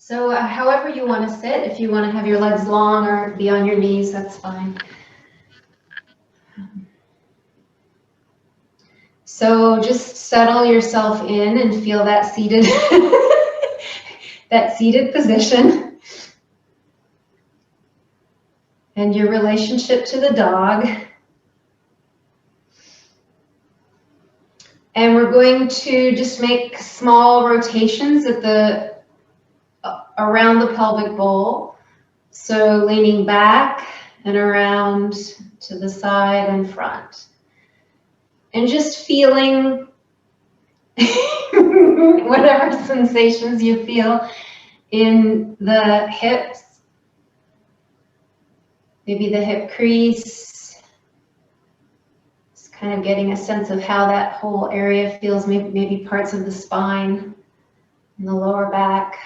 So however you want to sit, if you want to have your legs long or be on your knees, that's fine. So just settle yourself in and feel that seated, that seated position. And your relationship to the dog. And we're going to just make small rotations at the around the pelvic bowl. So leaning back and around to the side and front. And just feeling whatever sensations you feel in the hips. Maybe the hip crease. Just kind of getting a sense of how that whole area feels, maybe parts of the spine and the lower back.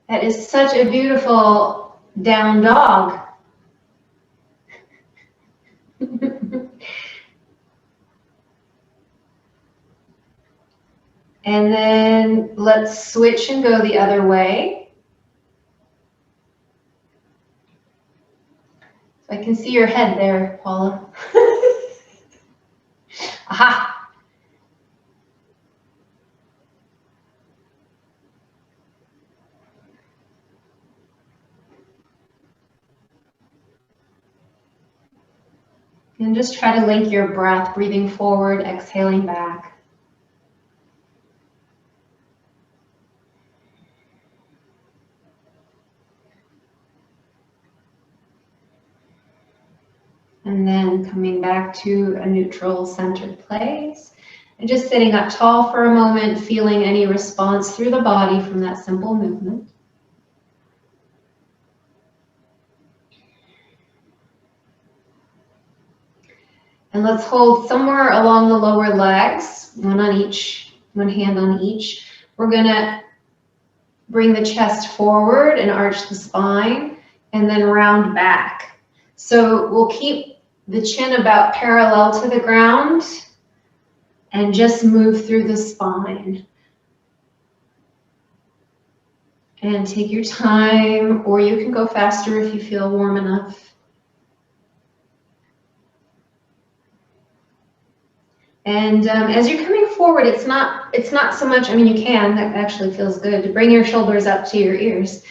That is such a beautiful down dog. And then let's switch and go the other way. So I can see your head there, Paula. Aha! And just try to link your breath, breathing forward, exhaling back. And then coming back to a neutral centered place. And just sitting up tall for a moment, feeling any response through the body from that simple movement. And let's hold somewhere along the lower legs, one hand on each. We're gonna bring the chest forward and arch the spine and then round back. So we'll keep the chin about parallel to the ground and just move through the spine. And take your time, or you can go faster if you feel warm enough. And as you're coming forward, it's not so much, I mean, you can, that actually feels good, to bring your shoulders up to your ears.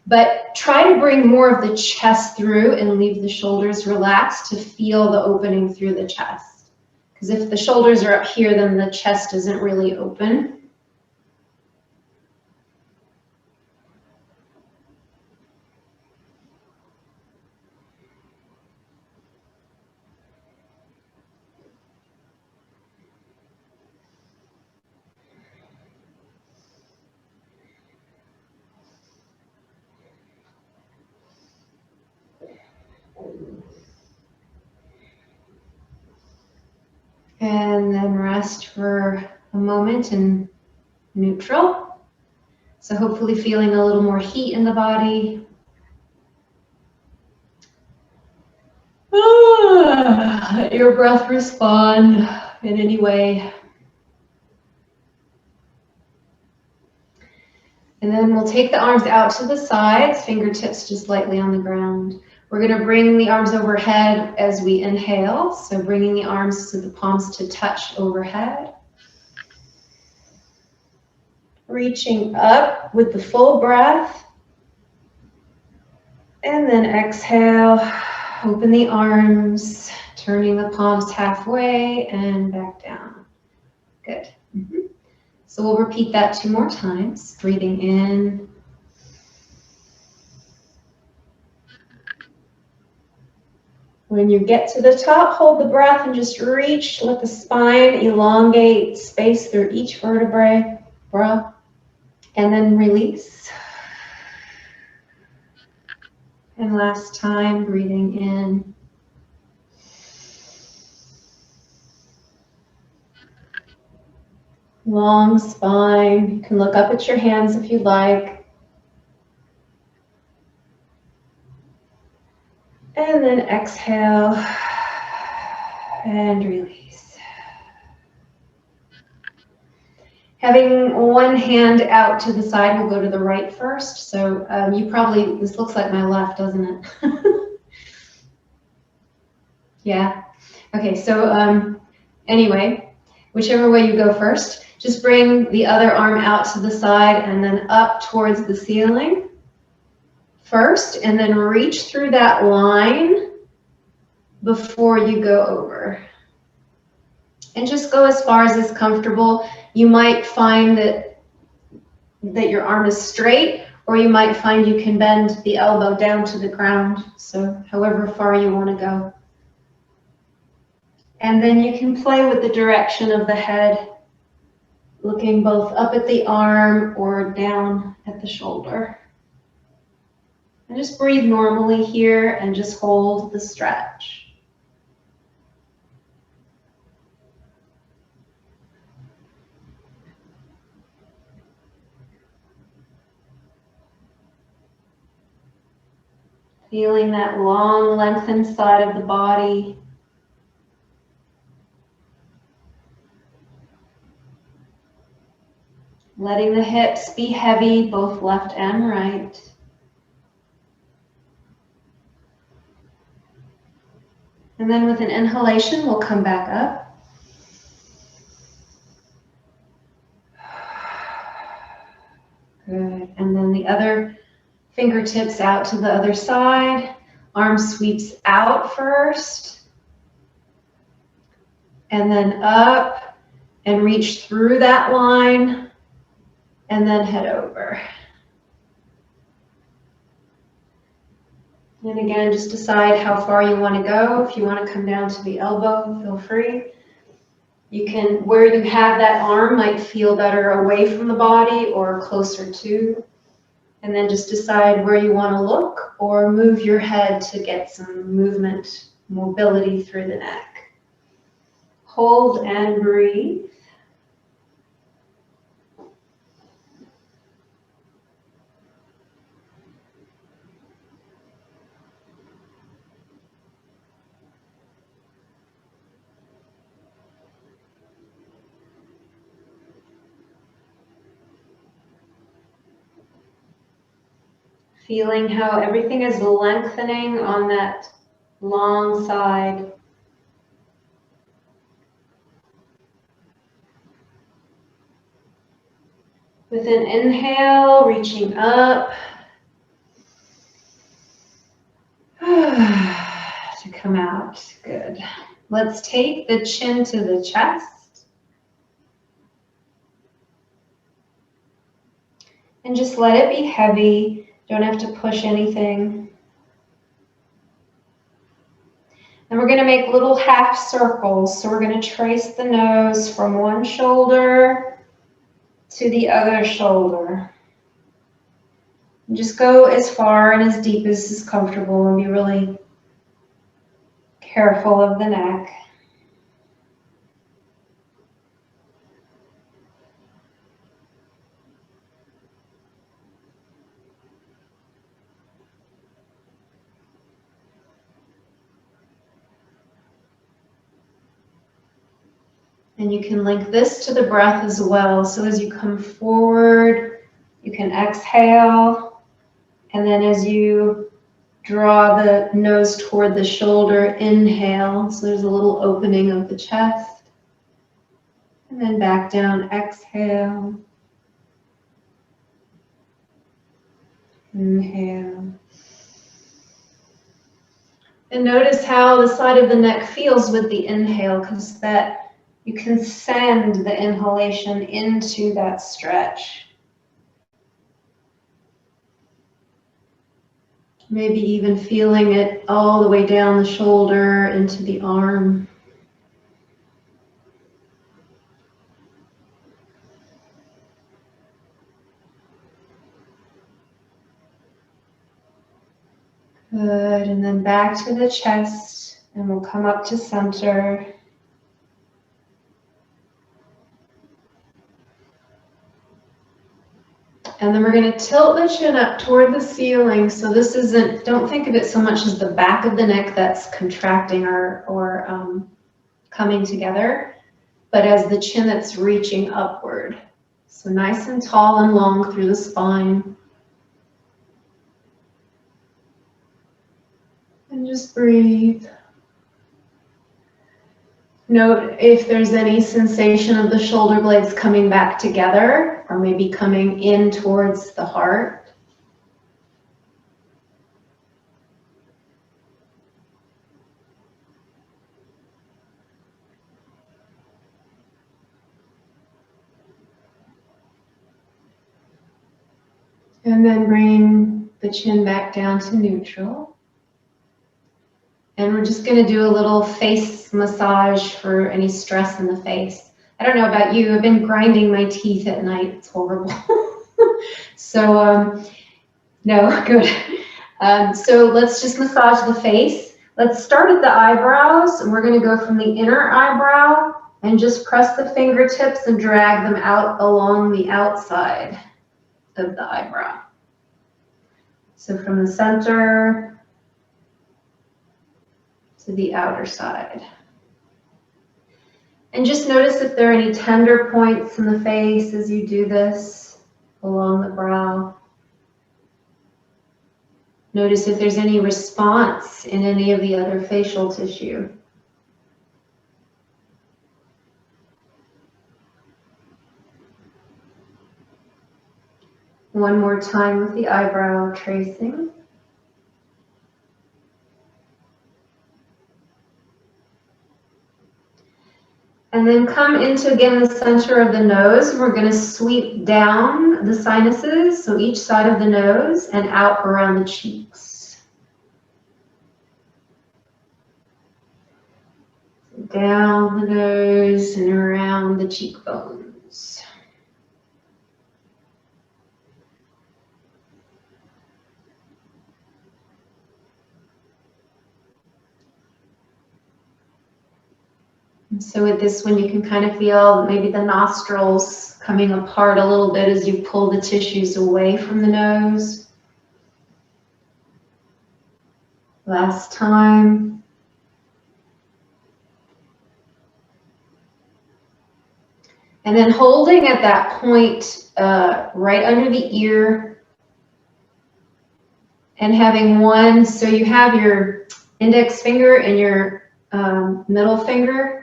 But try to bring more of the chest through and leave the shoulders relaxed to feel the opening through the chest. Because if the shoulders are up here, then the chest isn't really open. And then rest for a moment in neutral. So hopefully feeling a little more heat in the body. Let your breath respond in any way. And then we'll take the arms out to the sides, fingertips just lightly on the ground. We're going to bring the arms overhead as we inhale. So bringing the arms to the palms to touch overhead. Reaching up with the full breath. And then exhale, open the arms, turning the palms halfway and back down. Good. So we'll repeat that 2 more times. Breathing in. When you get to the top, hold the breath and just reach. Let the spine elongate, space through each vertebrae. And then release. And last time, breathing in. Long spine. You can look up at your hands if you like. And then exhale and release. Having one hand out to the side, we'll go to the right first. So this looks like my left, doesn't it? Yeah. Okay, so anyway, whichever way you go first, just bring the other arm out to the side and then up towards the ceiling first, and then reach through that line before you go over. And just go as far as is comfortable. You might find that your arm is straight, or you might find you can bend the elbow down to the ground. So however far you want to go. And then you can play with the direction of the head, looking both up at the arm or down at the shoulder. And just breathe normally here and just hold the stretch. Feeling that long, lengthened side of the body. Letting the hips be heavy, both left and right. And then with an inhalation, we'll come back up. Good. And then the other fingertips out to the other side. Arm sweeps out first. And then up and reach through that line. And then head over. And again, just decide how far you want to go. If you want to come down to the elbow, feel free. You can, where you have that arm might feel better away from the body or closer to. And then just decide where you want to look or move your head to get some movement, mobility through the neck. Hold and breathe. Feeling how everything is lengthening on that long side. With an inhale, reaching up to come out. Good. Let's take the chin to the chest. And just let it be heavy. Don't have to push anything. And we're going to make little half circles. So we're going to trace the nose from one shoulder to the other shoulder. And just go as far and as deep as is comfortable and be really careful of the neck. And you can link this to the breath as well. So as you come forward, you can exhale. And then as you draw the nose toward the shoulder, inhale. So there's a little opening of the chest. And then back down, exhale. Inhale. And notice how the side of the neck feels with the inhale, because that you can send the inhalation into that stretch. Maybe even feeling it all the way down the shoulder into the arm. Good, and then back to the chest, and we'll come up to center. And then we're going to tilt the chin up toward the ceiling. So this isn't, don't think of it so much as the back of the neck that's contracting or coming together, but as the chin that's reaching upward. So nice and tall and long through the spine. And just breathe. Note if there's any sensation of the shoulder blades coming back together or maybe coming in towards the heart. And then bring the chin back down to neutral. And we're just going to do a little face massage for any stress in the face. I don't know about you, I've been grinding my teeth at night. It's horrible. So, no, good. So let's just massage the face. Let's start at the eyebrows, and we're going to go from the inner eyebrow and just press the fingertips and drag them out along the outside of the eyebrow. So from the center to the outer side. And just notice if there are any tender points in the face as you do this along the brow. Notice if there's any response in any of the other facial tissue. One more time with the eyebrow tracing. And then come into, again, the center of the nose. We're going to sweep down the sinuses, so each side of the nose, and out around the cheeks. Down the nose and around the cheekbones. And so with this one, you can kind of feel maybe the nostrils coming apart a little bit as you pull the tissues away from the nose. Last time. And then holding at that point right under the ear and having one, so you have your index finger and your middle finger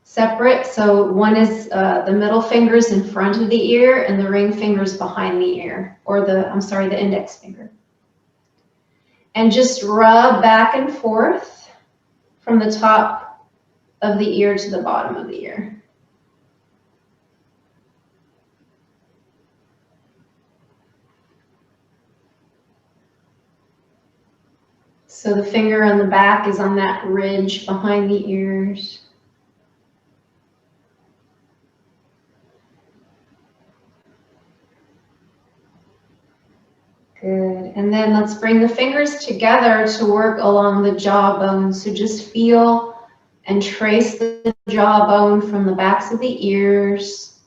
separate. So one is the middle fingers in front of the ear and the ring fingers behind the ear, or the index finger. And just rub back and forth from the top of the ear to the bottom of the ear. So the finger on the back is on that ridge behind the ears. Good. And then let's bring the fingers together to work along the jawbone. So just feel and trace the jawbone from the backs of the ears.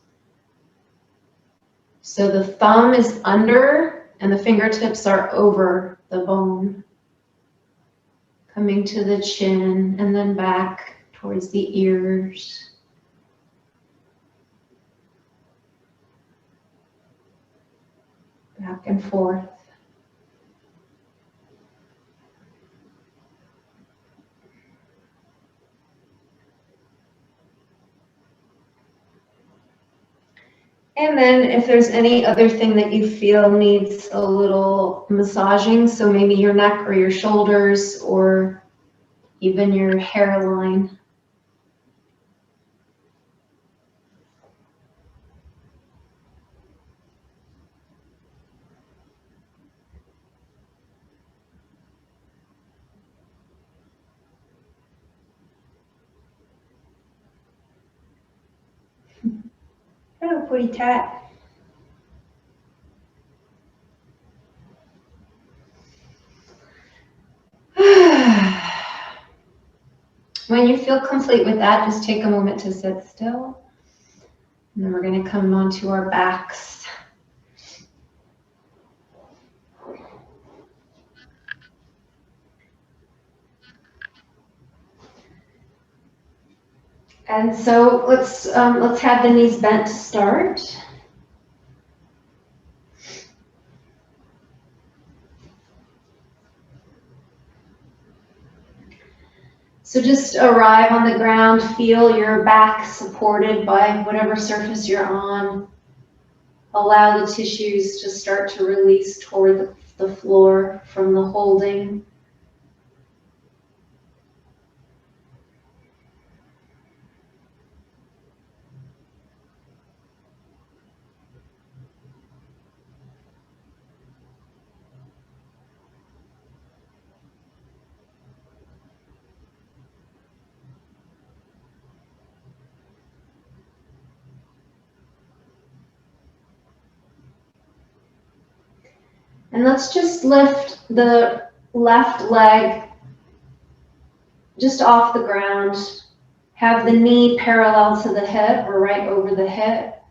So the thumb is under and the fingertips are over the bone. Coming to the chin and then back towards the ears. Back and forth. And then if there's any other thing that you feel needs a little massaging, so maybe your neck or your shoulders or even your hairline. Hello, pretty cat. When you feel complete with that, just take a moment to sit still. And then we're going to come onto our backs. And so let's have the knees bent to start. So just arrive on the ground, feel your back supported by whatever surface you're on. Allow the tissues to start to release toward the floor from the holding. And let's just lift the left leg just off the ground. Have the knee parallel to the hip or right over the hip.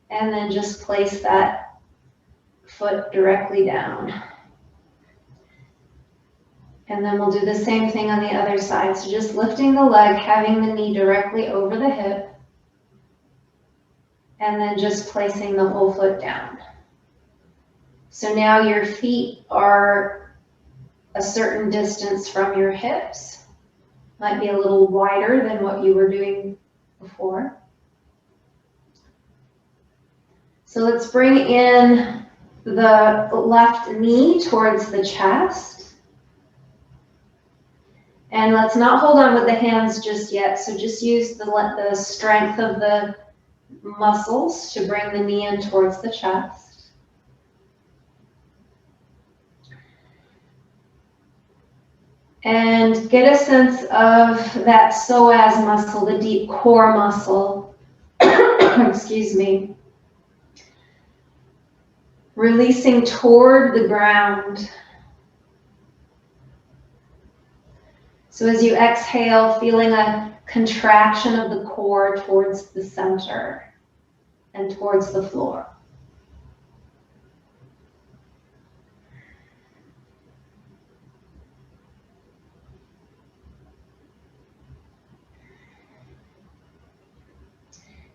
And then just place that foot directly down. And then we'll do the same thing on the other side. So just lifting the leg, having the knee directly over the hip. And then just placing the whole foot down. So now your feet are a certain distance from your hips. Might be a little wider than what you were doing before. So let's bring in the left knee towards the chest. And let's not hold on with the hands just yet. So just use the strength of the muscles to bring the knee in towards the chest. And get a sense of that psoas muscle, the deep core muscle. Excuse me. Releasing toward the ground. So as you exhale, feeling a contraction of the core towards the center and towards the floor.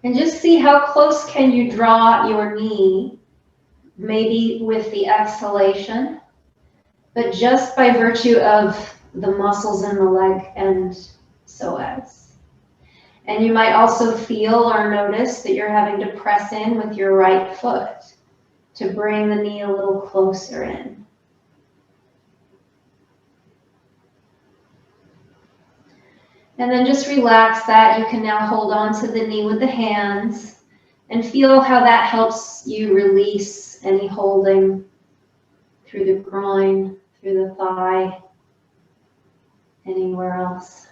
And just see how close can you draw your knee, maybe with the exhalation, but just by virtue of the muscles in the leg and psoas. And you might also feel or notice that you're having to press in with your right foot to bring the knee a little closer in. And then just relax that. You can now hold on to the knee with the hands and feel how that helps you release any holding through the groin, through the thigh, anywhere else.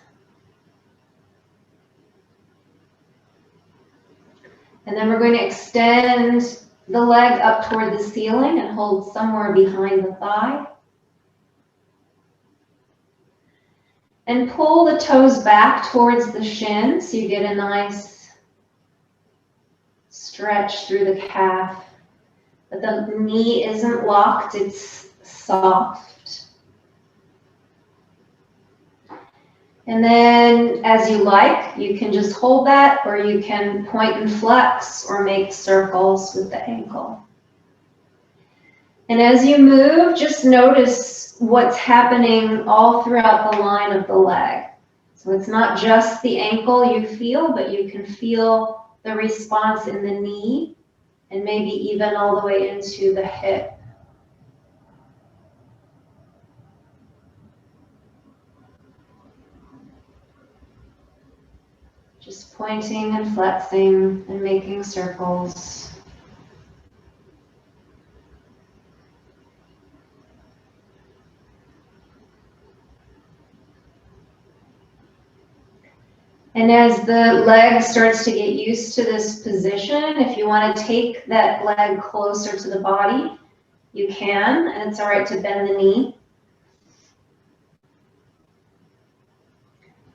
And then we're going to extend the leg up toward the ceiling and hold somewhere behind the thigh. And pull the toes back towards the shin so you get a nice stretch through the calf. But the knee isn't locked, it's soft. And then as you like, you can just hold that, or you can point and flex or make circles with the ankle. And as you move, just notice what's happening all throughout the line of the leg. So it's not just the ankle you feel, but you can feel the response in the knee and maybe even all the way into the hip. Just pointing and flexing and making circles. And as the leg starts to get used to this position, if you want to take that leg closer to the body, you can, and it's all right to bend the knee.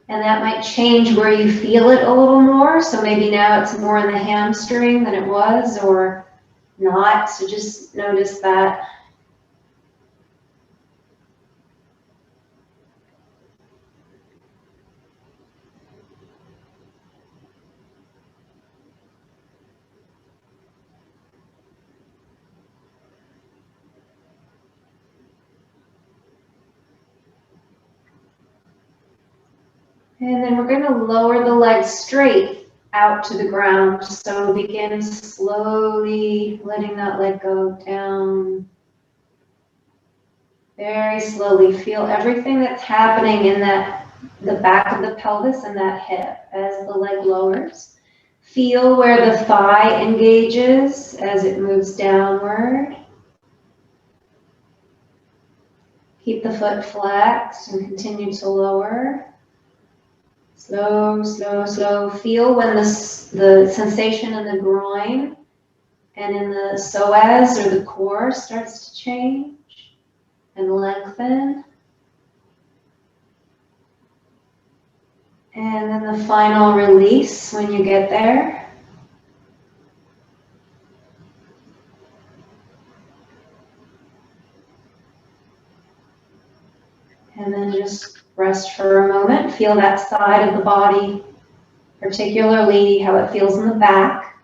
And that might change where you feel it a little more. So maybe now it's more in the hamstring than it was, or not. So just notice that. And then we're going to lower the leg straight out to the ground. So begin slowly letting that leg go down. Very slowly. Feel everything that's happening in the back of the pelvis and that hip as the leg lowers. Feel where the thigh engages as it moves downward. Keep the foot flexed and continue to lower. Slow, slow, slow. Feel when the sensation in the groin and in the psoas or the core starts to change and lengthen. And then the final release when you get there. And then just rest for a moment. Feel that side of the body, particularly how it feels in the back.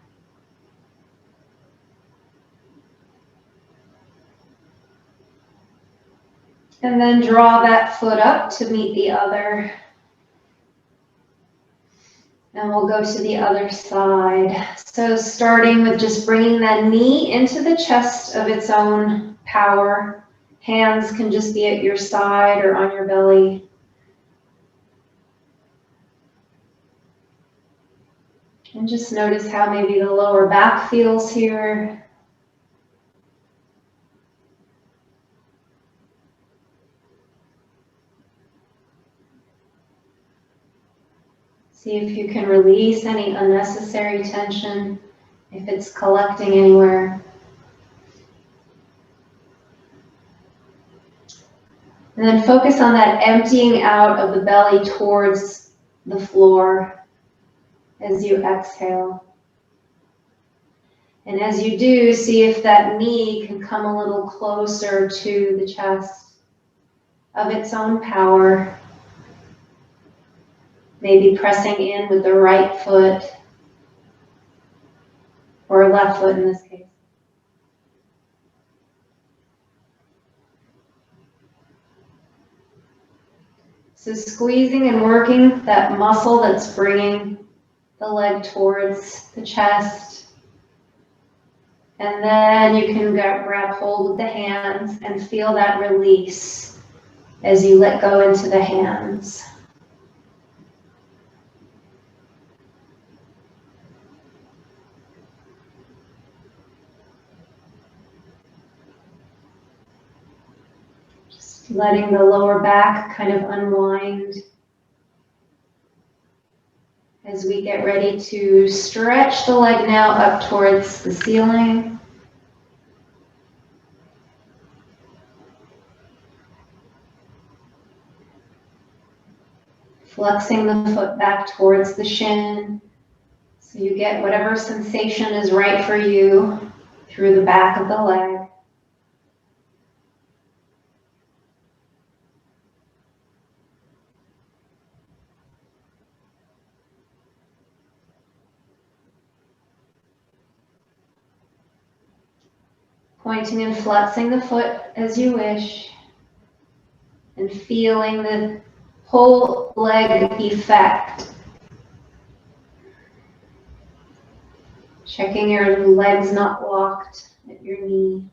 And then draw that foot up to meet the other. And we'll go to the other side. So starting with just bringing that knee into the chest of its own power. Hands can just be at your side or on your belly. And just notice how maybe the lower back feels here. See if you can release any unnecessary tension, if it's collecting anywhere. And then focus on that emptying out of the belly towards the floor as you exhale. And as you do, see if that knee can come a little closer to the chest of its own power. Maybe pressing in with the right foot, or left foot in this case. So squeezing and working that muscle that's bringing the leg towards the chest. And then you can grab hold with the hands and feel that release as you let go into the hands. Just letting the lower back kind of unwind as we get ready to stretch the leg now up towards the ceiling. Flexing the foot back towards the shin, so you get whatever sensation is right for you through the back of the leg. Pointing and flexing the foot as you wish, and feeling the whole leg effect. Checking your legs not locked at your knee.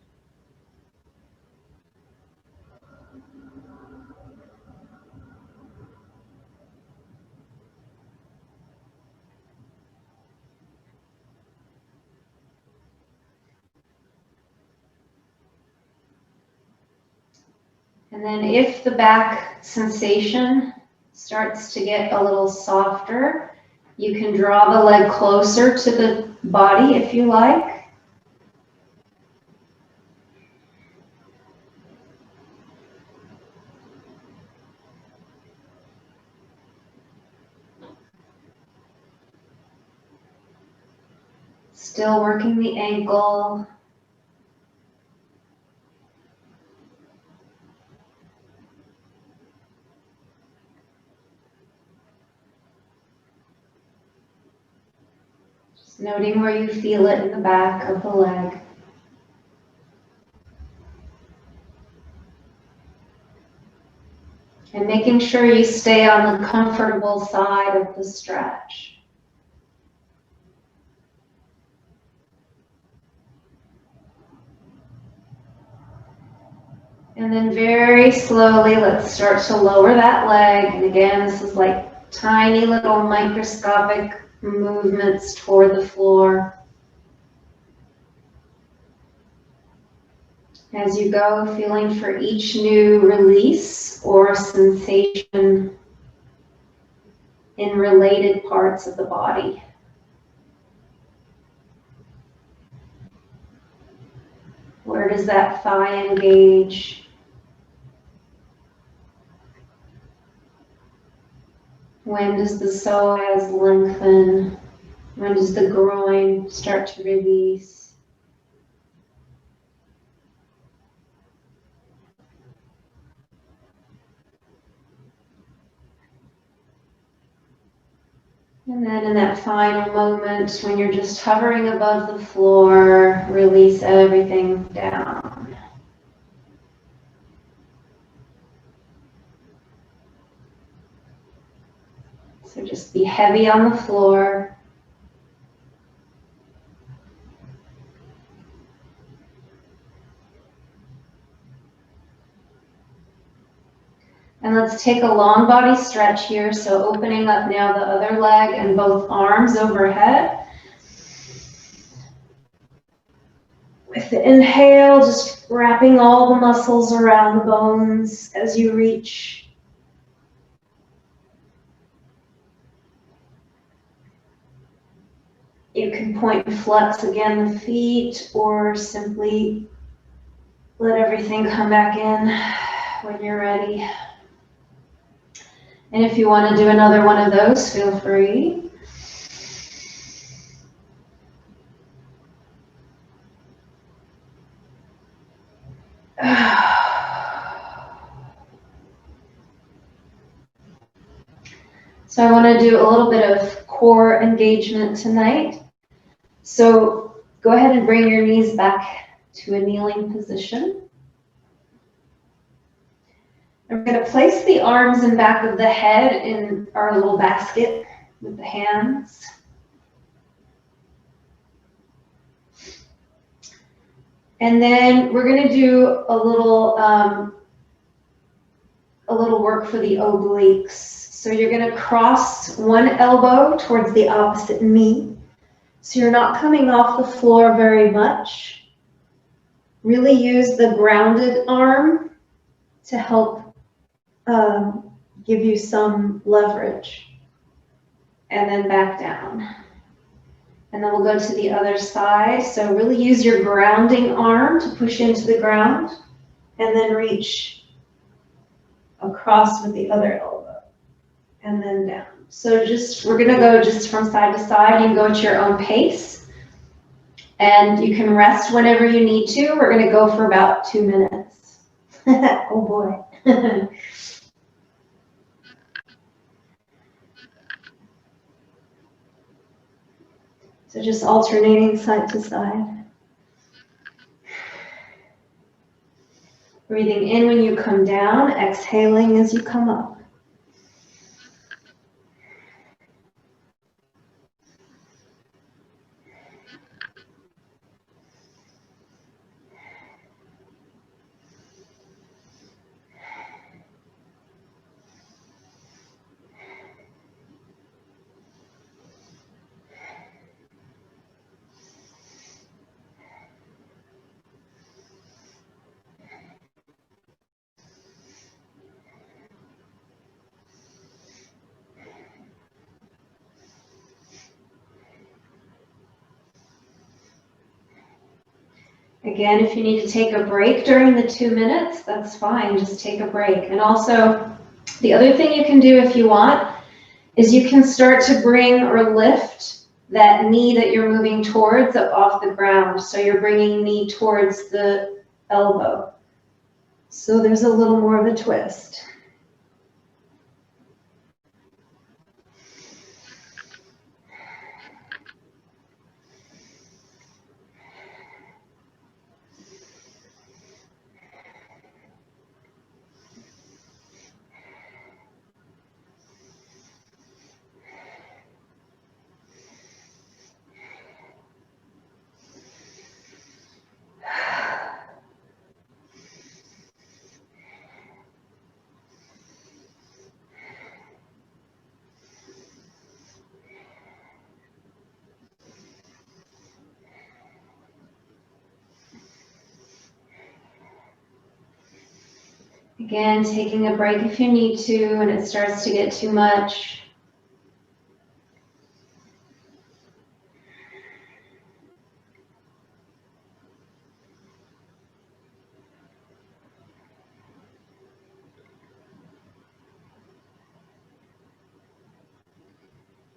And then if the back sensation starts to get a little softer, you can draw the leg closer to the body if you like. Still working the ankle. Just noting where you feel it in the back of the leg. And making sure you stay on the comfortable side of the stretch. And then very slowly, let's start to lower that leg. And again, this is like tiny little microscopic movements toward the floor. As you go, feeling for each new release or sensation in related parts of the body. Where does that thigh engage? When does the psoas lengthen? When does the groin start to release? And then in that final moment, when you're just hovering above the floor, release everything down. So just be heavy on the floor. And let's take a long body stretch here. So opening up now the other leg and both arms overhead. With the inhale, just wrapping all the muscles around the bones as you reach. You can point and flex again the feet or simply let everything come back in when you're ready. And if you want to do another one of those, feel free. So I want to do a little bit of core engagement tonight. So go ahead and bring your knees back to a kneeling position. And we're going to place the arms in back of the head in our little basket with the hands. And then we're going to do a little work for the obliques. So you're going to cross one elbow towards the opposite knee. So you're not coming off the floor very much. Really use the grounded arm to help give you some leverage. And then back down. And then we'll go to the other side. So really use your grounding arm to push into the ground. And then reach across with the other elbow. And then down. So we're going to go just from side to side. You can go at your own pace. And you can rest whenever you need to. We're going to go for about 2 minutes. Oh boy. So just alternating side to side. Breathing in when you come down, exhaling as you come up. Again, if you need to take a break during the 2 minutes, that's fine. Just take a break. And also, the other thing you can do if you want is you can start to bring or lift that knee that you're moving towards up off the ground. So you're bringing knee towards the elbow. So there's a little more of a twist. Again, taking a break if you need to and it starts to get too much.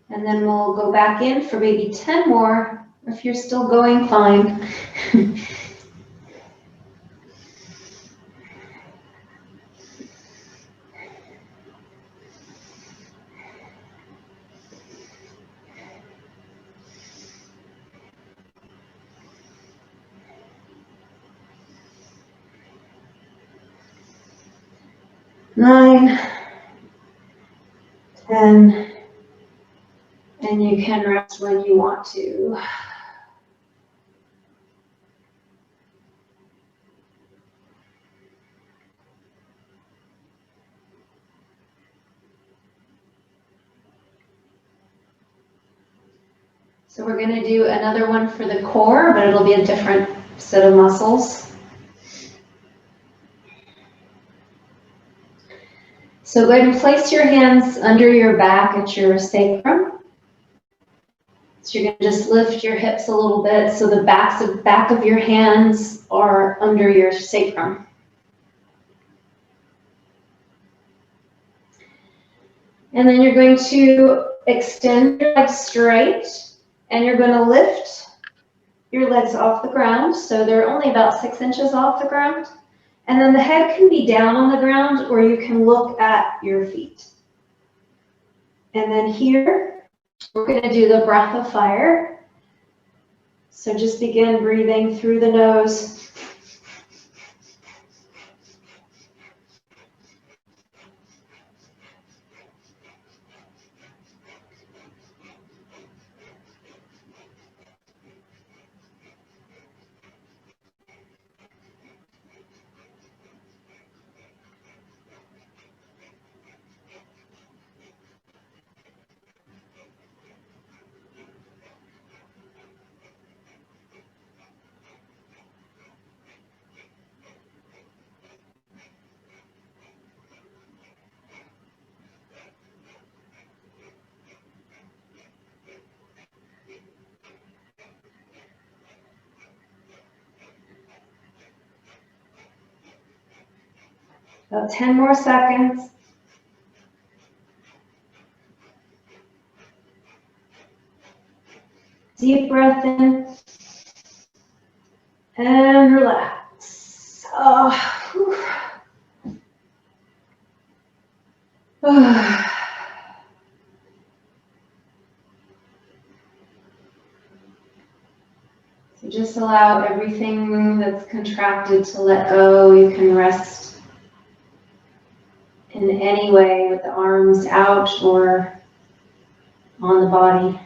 And then we'll go back in for maybe 10 more. If you're still going, fine. 9, 10, and you can rest when you want to. So we're going to do another one for the core, but it'll be a different set of muscles. So go ahead and place your hands under your back at your sacrum. So you're going to just lift your hips a little bit so the back of your hands are under your sacrum. And then you're going to extend your legs straight, and you're going to lift your legs off the ground. So they're only about 6 inches off the ground. And then the head can be down on the ground, or you can look at your feet. And then here, we're going to do the breath of fire. So just begin breathing through the nose. About 10 more seconds. Deep breath in and relax. So just allow everything that's contracted to let go. You can rest in any way with the arms out or on the body.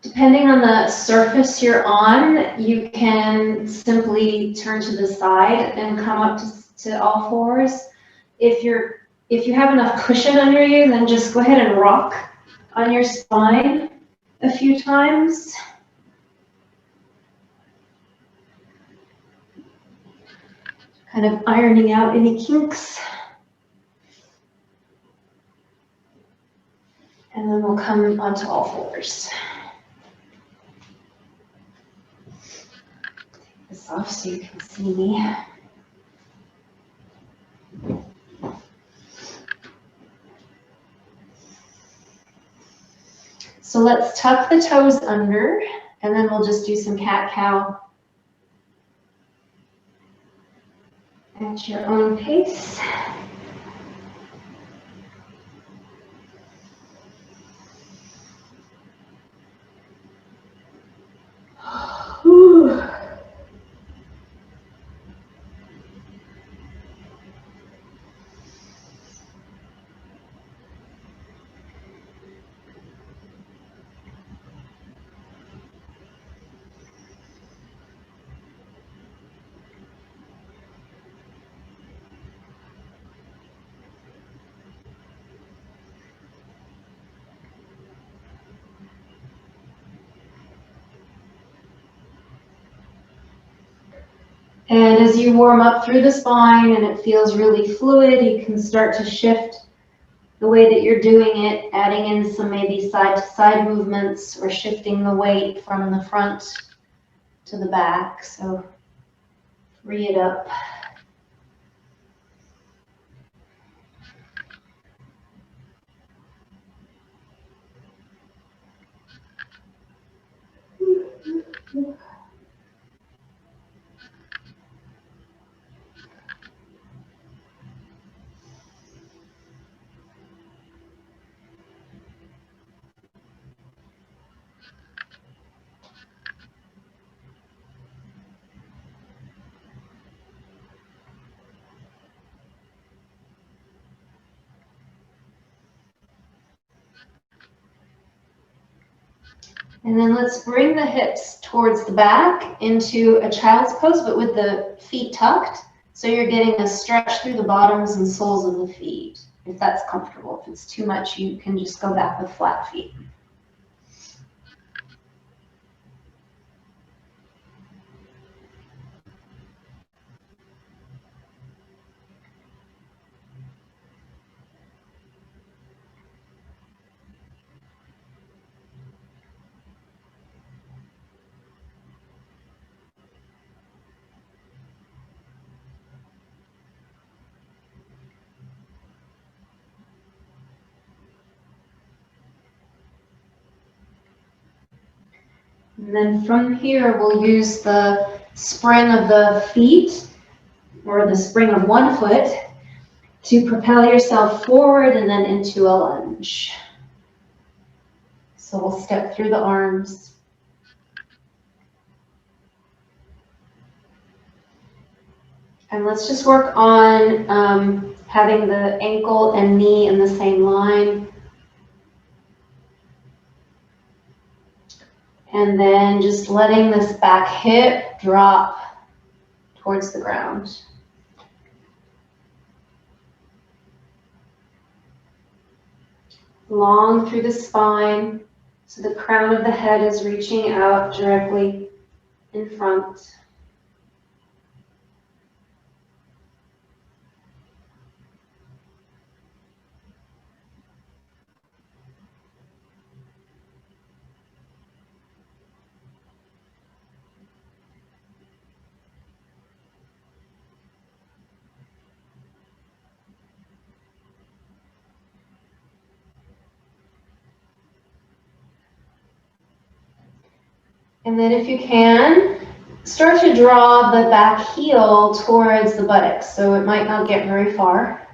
Depending on the surface you're on, you can simply turn to the side and come up to all fours. If you have enough cushion under you, then just go ahead and rock on your spine a few times. Kind of ironing out any kinks. And then we'll come onto all fours. Take this off so you can see me. So let's tuck the toes under, and then we'll just do some cat-cow at your own pace. And as you warm up through the spine and it feels really fluid, you can start to shift the way that you're doing it, adding in some maybe side-to-side movements or shifting the weight from the front to the back. So free it up. And then let's bring the hips towards the back into a child's pose, but with the feet tucked. So you're getting a stretch through the bottoms and soles of the feet, if that's comfortable. If it's too much, you can just go back with flat feet. And then from here, we'll use the spring of the feet, or the spring of one foot, to propel yourself forward and then into a lunge. So we'll step through the arms. And let's just work on having the ankle and knee in the same line. And then just letting this back hip drop towards the ground. Long through the spine, so the crown of the head is reaching out directly in front. And then if you can, start to draw the back heel towards the buttocks. So it might not get very far,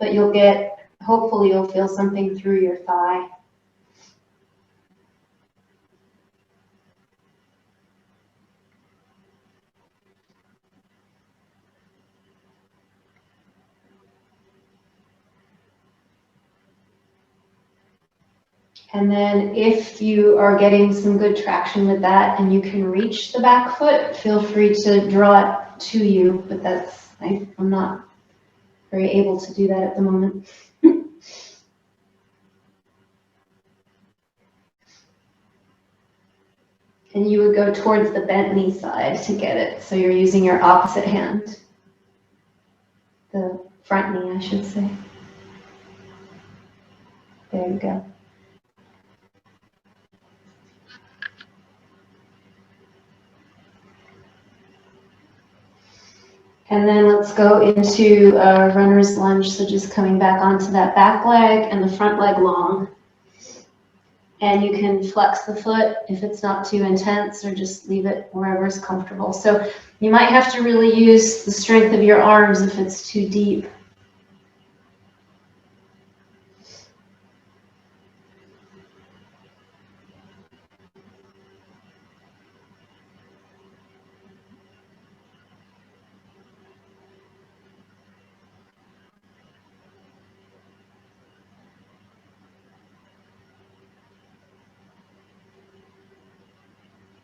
but you'll get, hopefully you'll feel something through your thigh. And then if you are getting some good traction with that and you can reach the back foot, feel free to draw it to you, but I'm not very able to do that at the moment. And you would go towards the bent knee side to get it. So you're using your opposite hand. The front knee, I should say. There you go. And then let's go into a runner's lunge. So just coming back onto that back leg and the front leg long. And you can flex the foot if it's not too intense, or just leave it wherever is comfortable. So you might have to really use the strength of your arms if it's too deep.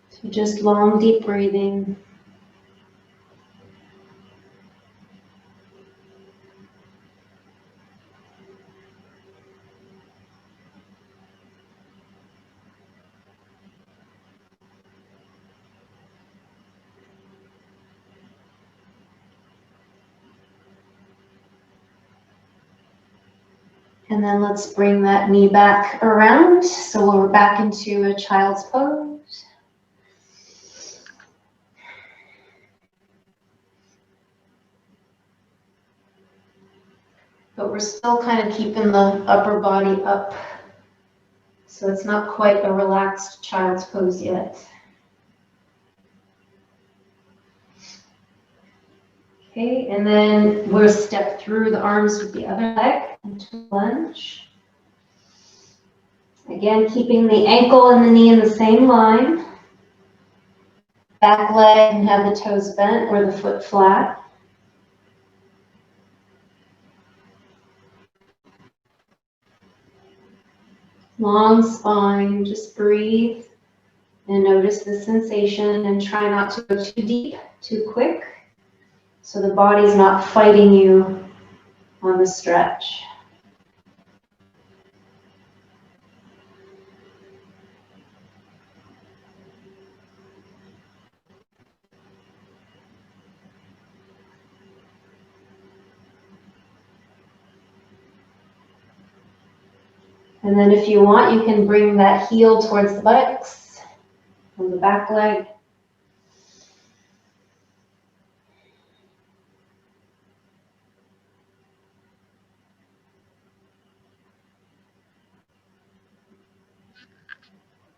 So just long, deep breathing. And then let's bring that knee back around. So we're back into a child's pose. But we're still kind of keeping the upper body up. So it's not quite a relaxed child's pose yet. Okay, and then we'll step through the arms with the other leg into lunge. Again, keeping the ankle and the knee in the same line. Back leg can have the toes bent or the foot flat. Long spine, just breathe and notice the sensation and try not to go too deep, too quick, so the body's not fighting you on the stretch. And then if you want, you can bring that heel towards the buttocks from the back leg.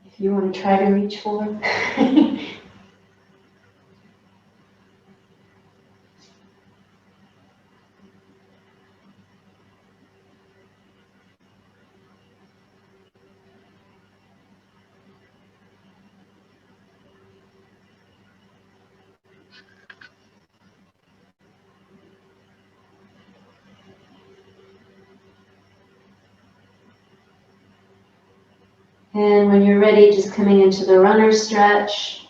If you want to try to reach forward. And when you're ready, just coming into the runner stretch.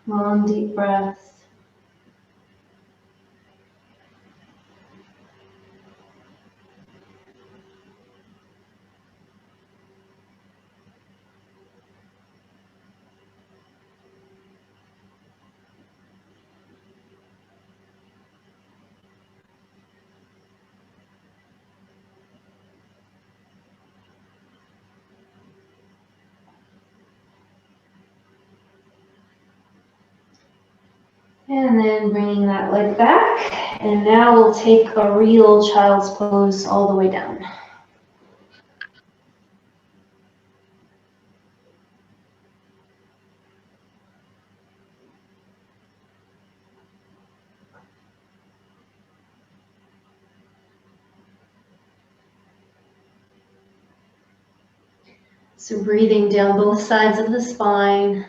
Long, deep breaths. And then bringing that leg back. And now we'll take a real child's pose all the way down. So breathing down both sides of the spine.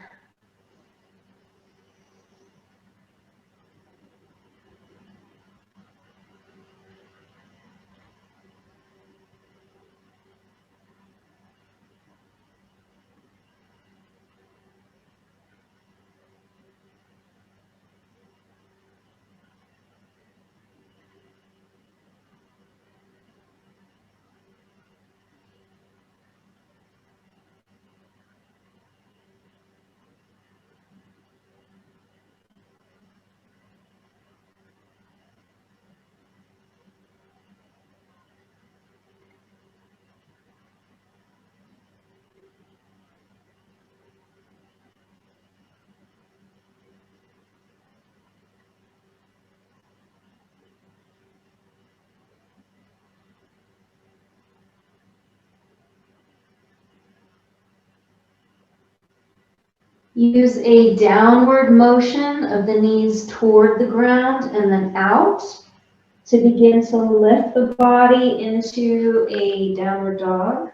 Use a downward motion of the knees toward the ground and then out to begin to lift the body into a downward dog.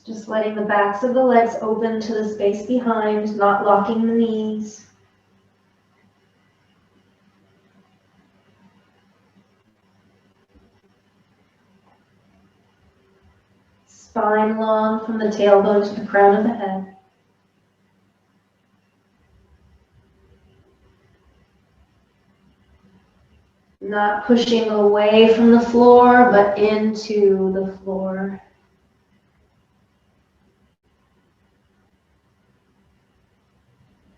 Just letting the backs of the legs open to the space behind, not locking the knees. Spine long from the tailbone to the crown of the head. Not pushing away from the floor, but into the floor.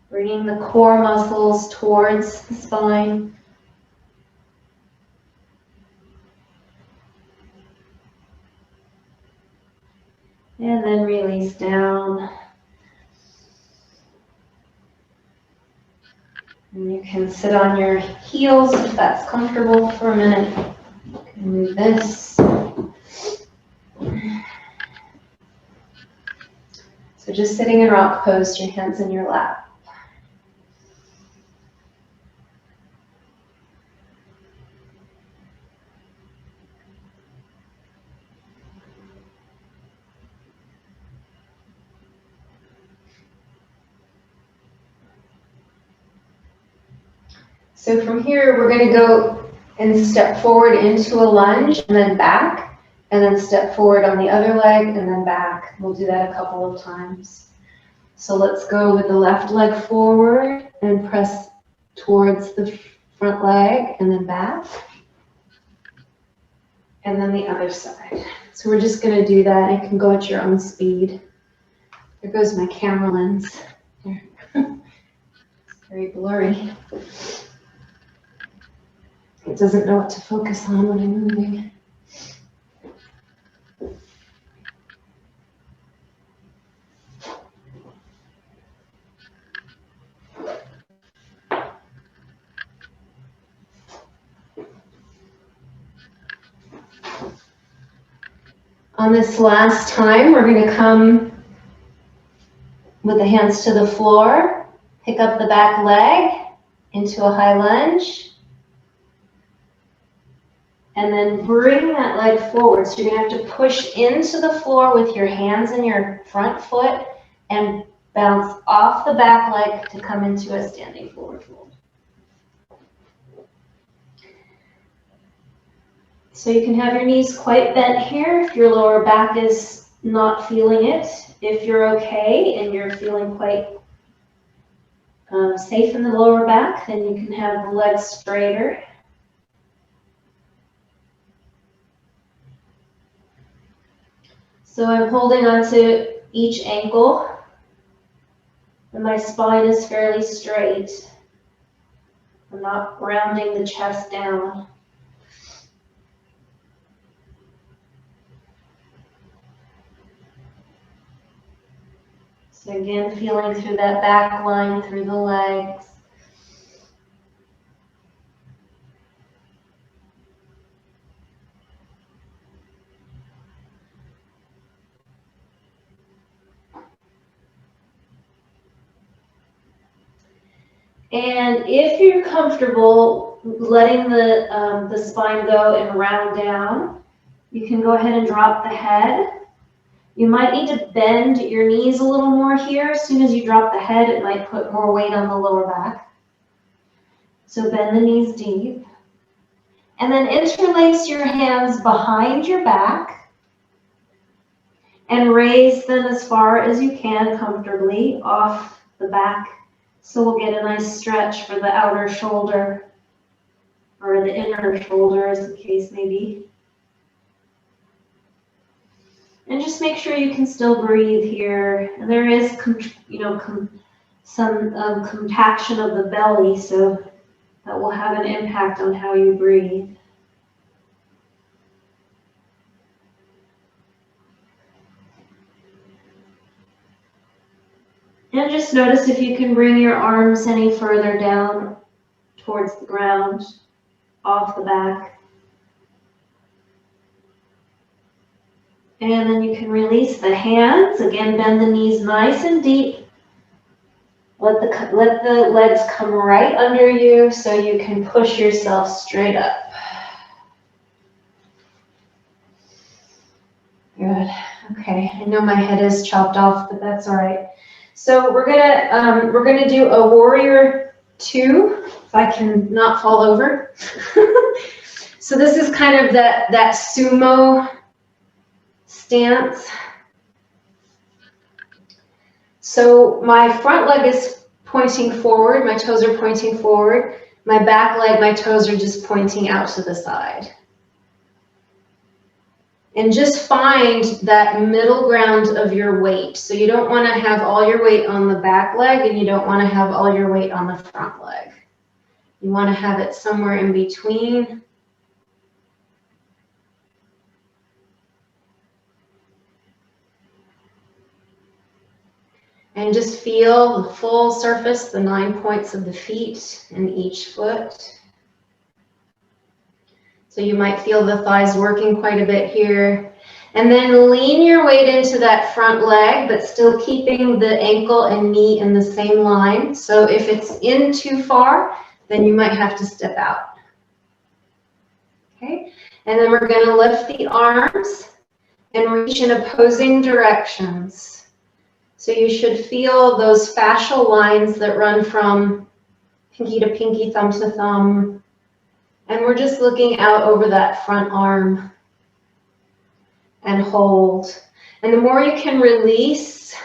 Bringing the core muscles towards the spine. And then release down. And you can sit on your heels if that's comfortable for a minute. You can move this. So just sitting in rock pose, your hands in your lap. So from here, we're going to go and step forward into a lunge and then back, and then step forward on the other leg and then back. We'll do that a couple of times. So let's go with the left leg forward and press towards the front leg and then back. And then the other side. So we're just going to do that. It can go at your own speed. There goes my camera lens. There. It's very blurry. It doesn't know what to focus on when I'm moving. On this last time, we're going to come with the hands to the floor, pick up the back leg into a high lunge, and then bring that leg forward. So you're going to have to push into the floor with your hands and your front foot and bounce off the back leg to come into a standing forward fold. So you can have your knees quite bent here if your lower back is not feeling it. If you're okay and you're feeling quite safe in the lower back, then you can have the legs straighter. So I'm holding onto each ankle, and my spine is fairly straight. I'm not rounding the chest down. So again, feeling through that back line, through the legs. And if you're comfortable letting the spine go and round down, you can go ahead and drop the head. You might need to bend your knees a little more here. As soon as you drop the head, it might put more weight on the lower back. So bend the knees deep. And then interlace your hands behind your back and raise them as far as you can comfortably off the back. So we'll get a nice stretch for the outer shoulder, or the inner shoulder as the case may be. And just make sure you can still breathe here. And there is, some compaction of the belly, so that will have an impact on how you breathe. And just notice if you can bring your arms any further down towards the ground, off the back. And then you can release the hands. Again, bend the knees nice and deep. Let the legs come right under you so you can push yourself straight up. Good. Okay, I know my head is chopped off, but that's all right. So we're gonna do a warrior 2, if I can not fall over. So this is kind of that sumo stance. So my front leg is pointing forward, my toes are pointing forward. My back leg, my toes are just pointing out to the side. And just find that middle ground of your weight. So you don't want to have all your weight on the back leg and you don't want to have all your weight on the front leg. You want to have it somewhere in between. And just feel the full surface, the 9 points of the feet in each foot. So you might feel the thighs working quite a bit here. And then lean your weight into that front leg, but still keeping the ankle and knee in the same line. So if it's in too far, then you might have to step out. Okay, and then we're going to lift the arms and reach in opposing directions. So you should feel those fascial lines that run from pinky to pinky, thumb to thumb. And we're just looking out over that front arm and hold. And the more you can release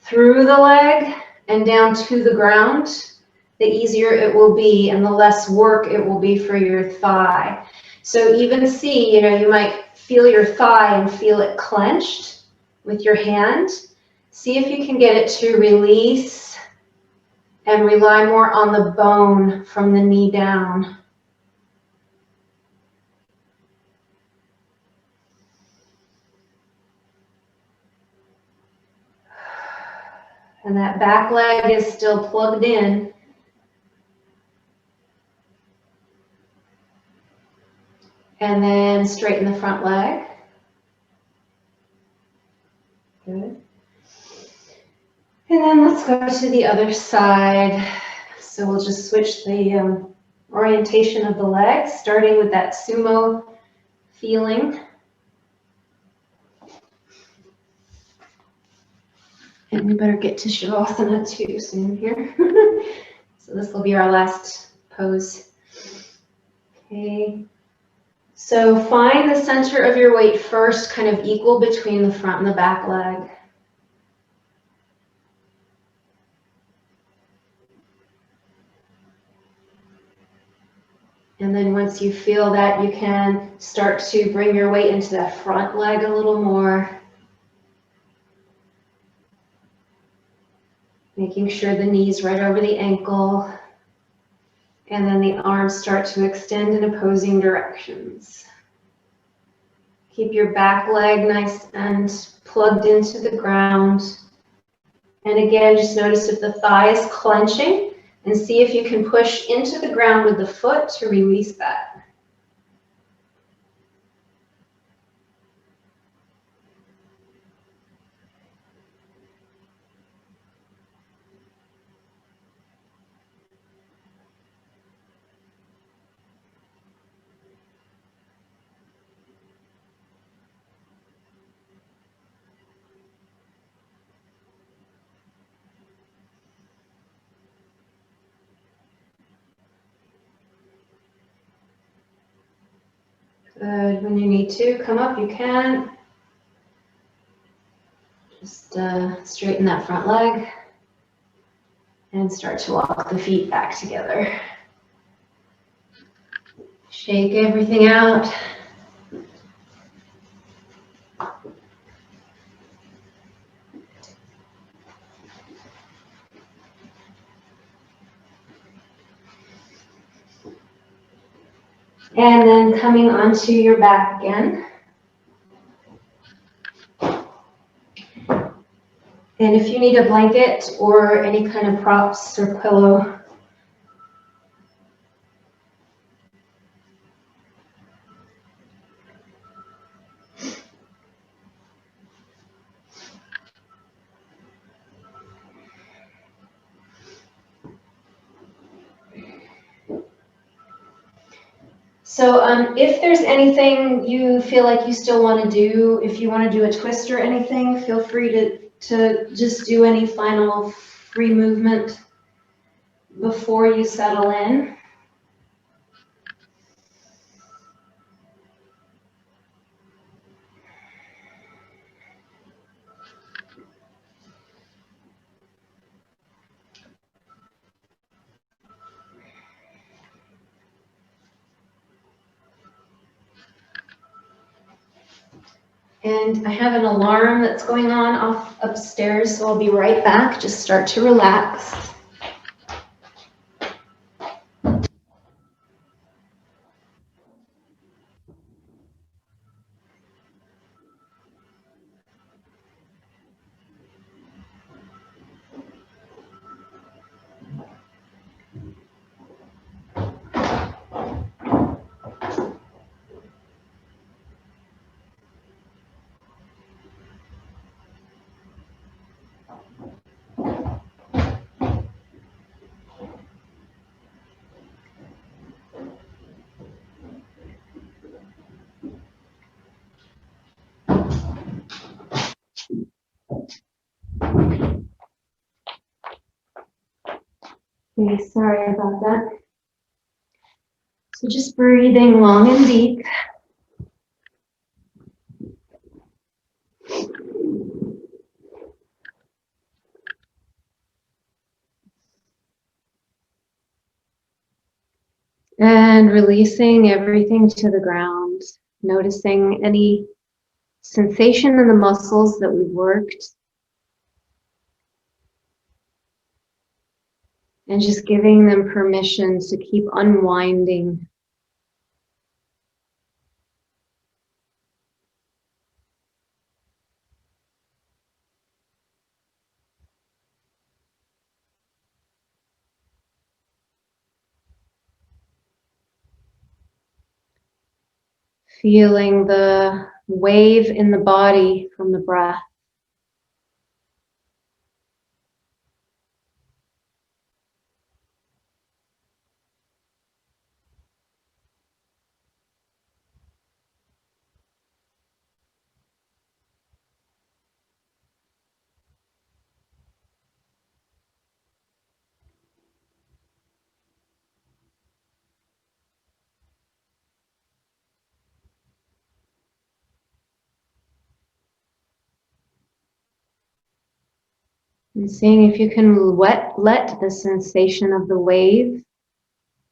through the leg and down to the ground, the easier it will be and the less work it will be for your thigh. So even see, you might feel your thigh and feel it clenched with your hand. See if you can get it to release and rely more on the bone from the knee down. And that back leg is still plugged in. And then straighten the front leg. Good. And then let's go to the other side. So we'll just switch the orientation of the legs, starting with that sumo feeling. And we better get to Shavasana 2 soon here. So this will be our last pose. Okay. So find the center of your weight first, kind of equal between the front and the back leg. And then once you feel that, you can start to bring your weight into that front leg a little more. Making sure the knee's right over the ankle. And then the arms start to extend in opposing directions. Keep your back leg nice and plugged into the ground. And again, just notice if the thigh is clenching and see if you can push into the ground with the foot to release that. Good. When you need to come up, you can. Just straighten that front leg and start to walk the feet back together. Shake everything out. And then coming onto your back again. And if you need a blanket or any kind of props or pillow, So if there's anything you feel like you still want to do, if you want to do a twist or anything, feel free to just do any final free movement before you settle in. And I have an alarm that's going on off upstairs, so I'll be right back. Just start to relax. Okay, sorry about that. So just breathing long and deep. And releasing everything to the ground, noticing any sensation in the muscles that we worked, and just giving them permission to keep unwinding. Feeling the wave in the body from the breath. And seeing if you can let the sensation of the wave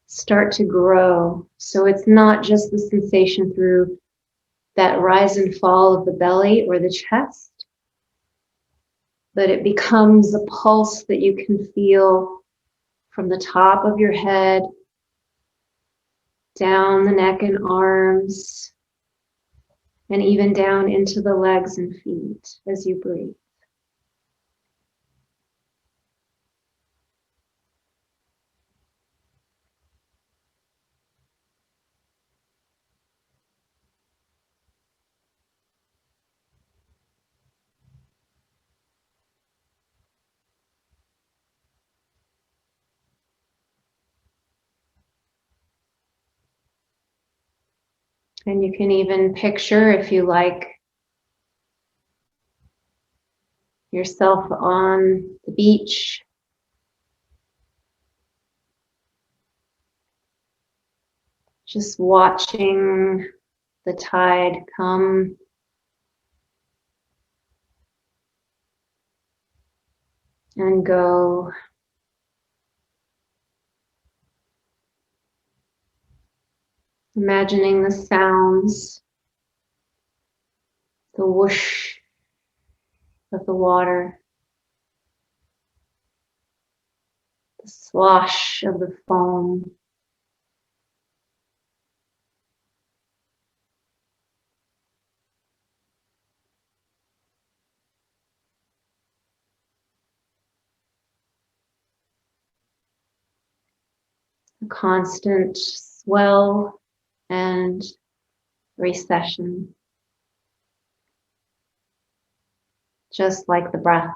start to grow. So it's not just the sensation through that rise and fall of the belly or the chest, but it becomes a pulse that you can feel from the top of your head, down the neck and arms, and even down into the legs and feet as you breathe. And you can even picture, if you like, yourself on the beach, just watching the tide come and go. Imagining the sounds, the whoosh of the water, the slosh of the foam. A constant swell and recession, just like the breath.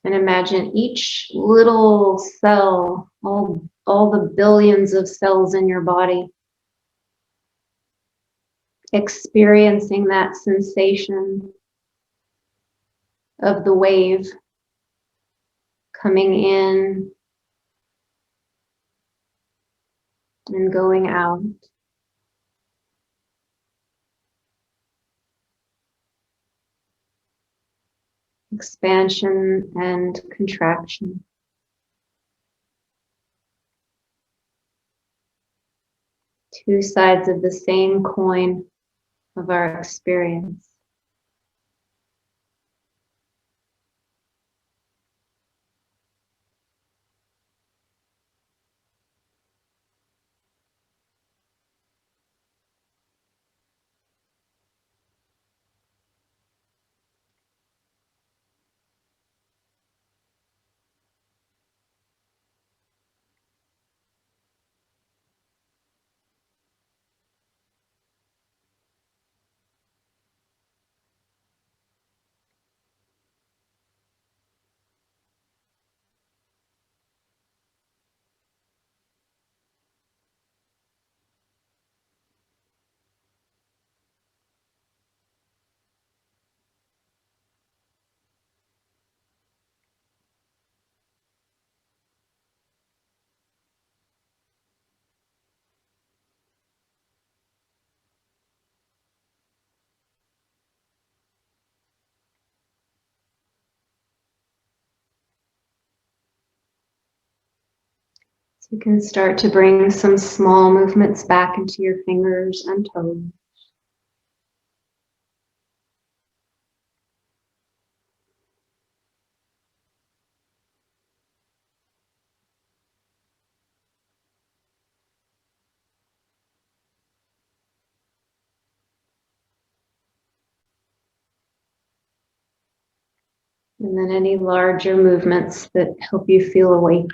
And imagine each little cell, all the billions of cells in your body, experiencing that sensation of the wave coming in and going out. Expansion and contraction. Two sides of the same coin of our experience. So you can start to bring some small movements back into your fingers and toes. And then any larger movements that help you feel awake.